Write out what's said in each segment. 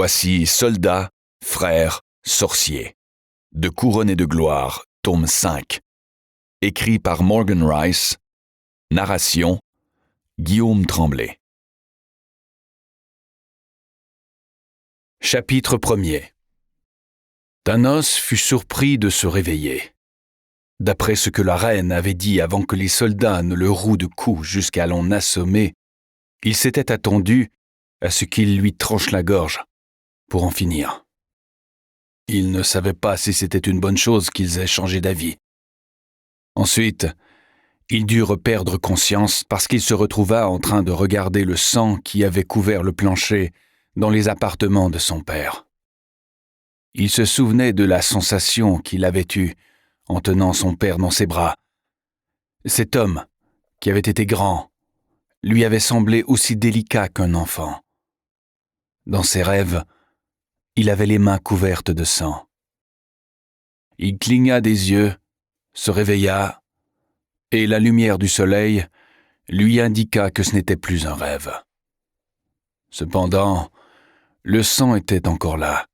Voici Soldats, frères, sorciers. De couronner de gloire, tome 5. Écrit par Morgan Rice. Narration, Guillaume Tremblay. Chapitre 1er. Thanos fut surpris de se réveiller. D'après ce que la reine avait dit avant que les soldats ne le rouent de coups jusqu'à l'en assommer, il s'était attendu à ce qu'il lui tranche la gorge pour en finir. Il ne savait pas si c'était une bonne chose qu'ils aient changé d'avis. Ensuite, il dut reperdre conscience parce qu'il se retrouva en train de regarder le sang qui avait couvert le plancher dans les appartements de son père. Il se souvenait de la sensation qu'il avait eue en tenant son père dans ses bras. Cet homme, qui avait été grand, lui avait semblé aussi délicat qu'un enfant. Dans ses rêves, il avait les mains couvertes de sang. Il cligna des yeux, se réveilla, et la lumière du soleil lui indiqua que ce n'était plus un rêve. Cependant, le sang était encore là.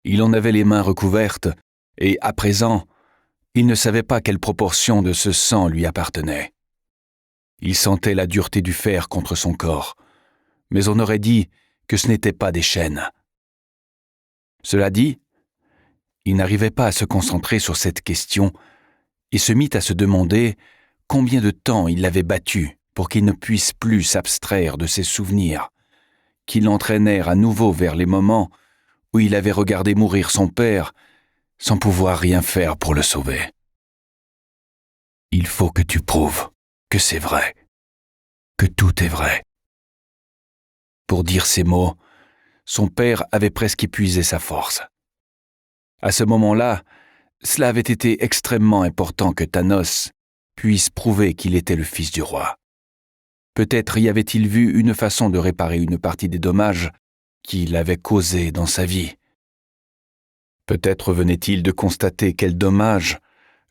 Il en avait les mains recouvertes, et à présent, il ne savait pas quelle proportion de ce sang lui appartenait. Il sentait la dureté du fer contre son corps, mais on aurait dit que ce n'était pas des chaînes. Cela dit, il n'arrivait pas à se concentrer sur cette question et se mit à se demander combien de temps il l'avait battu pour qu'il ne puisse plus s'abstraire de ses souvenirs, qui l'entraînèrent à nouveau vers les moments où il avait regardé mourir son père sans pouvoir rien faire pour le sauver. Il faut que tu prouves que c'est vrai, que tout est vrai. Pour dire ces mots, son père avait presque épuisé sa force. À ce moment-là, cela avait été extrêmement important que Thanos puisse prouver qu'il était le fils du roi. Peut-être y avait-il vu une façon de réparer une partie des dommages qu'il avait causés dans sa vie. Peut-être venait-il de constater quels dommages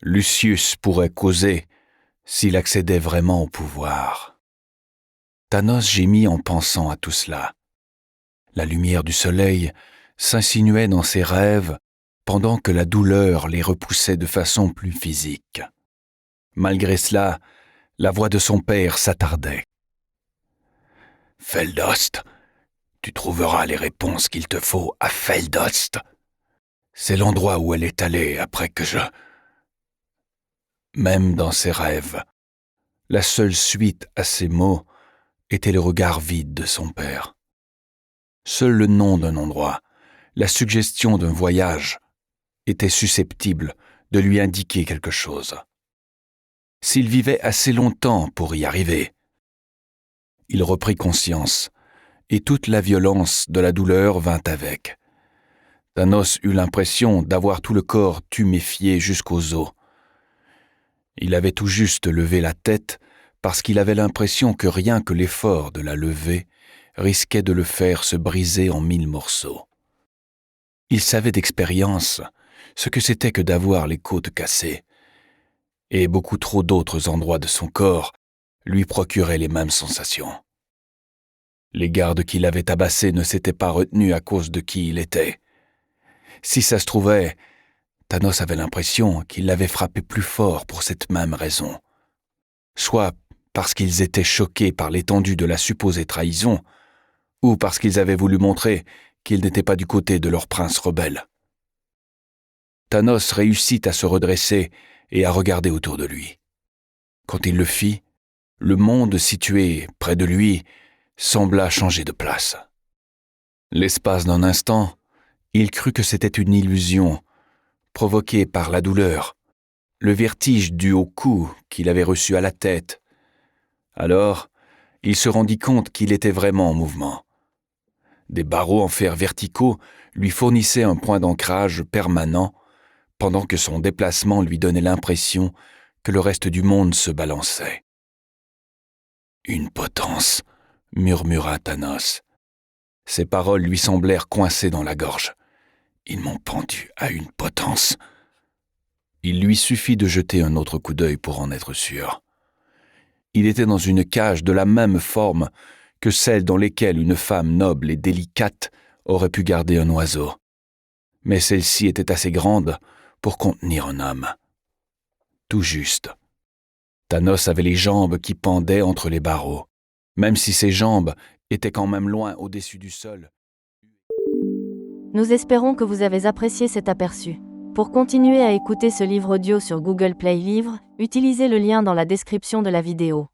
Lucius pourrait causer s'il accédait vraiment au pouvoir. Thanos gémit en pensant à tout cela. La lumière du soleil s'insinuait dans ses rêves pendant que la douleur les repoussait de façon plus physique. Malgré cela, la voix de son père s'attardait. « Feldost, tu trouveras les réponses qu'il te faut à Feldost. C'est l'endroit où elle est allée après que je... » Même dans ses rêves, la seule suite à ces mots était le regard vide de son père. Seul le nom d'un endroit, la suggestion d'un voyage, était susceptible de lui indiquer quelque chose. S'il vivait assez longtemps pour y arriver, il reprit conscience, et toute la violence de la douleur vint avec. Thanos eut l'impression d'avoir tout le corps tuméfié jusqu'aux os. Il avait tout juste levé la tête parce qu'il avait l'impression que rien que l'effort de la lever risquait de le faire se briser en 1000 morceaux. Il savait d'expérience ce que c'était que d'avoir les côtes cassées, et beaucoup trop d'autres endroits de son corps lui procuraient les mêmes sensations. Les gardes qui l'avaient tabassé ne s'étaient pas retenus à cause de qui il était. Si ça se trouvait, Thanos avait l'impression qu'il l'avait frappé plus fort pour cette même raison. Soit parce qu'ils étaient choqués par l'étendue de la supposée trahison, ou parce qu'ils avaient voulu montrer qu'ils n'étaient pas du côté de leur prince rebelle. Thanos réussit à se redresser et à regarder autour de lui. Quand il le fit, le monde situé près de lui sembla changer de place. L'espace d'un instant, il crut que c'était une illusion, provoquée par la douleur, le vertige dû au coup qu'il avait reçu à la tête. Alors, il se rendit compte qu'il était vraiment en mouvement. Des barreaux en fer verticaux lui fournissaient un point d'ancrage permanent, pendant que son déplacement lui donnait l'impression que le reste du monde se balançait. « Une potence », murmura Thanos. Ses paroles lui semblèrent coincées dans la gorge. « Ils m'ont pendu à une potence. » Il lui suffit de jeter un autre coup d'œil pour en être sûr. Il était dans une cage de la même forme que celles dans lesquelles une femme noble et délicate aurait pu garder un oiseau, mais celle-ci était assez grande pour contenir un homme. Tout juste. Thanos avait les jambes qui pendaient entre les barreaux, même si ses jambes étaient quand même loin au-dessus du sol. Nous espérons que vous avez apprécié cet aperçu. Pour continuer à écouter ce livre audio sur Google Play Livres, utilisez le lien dans la description de la vidéo.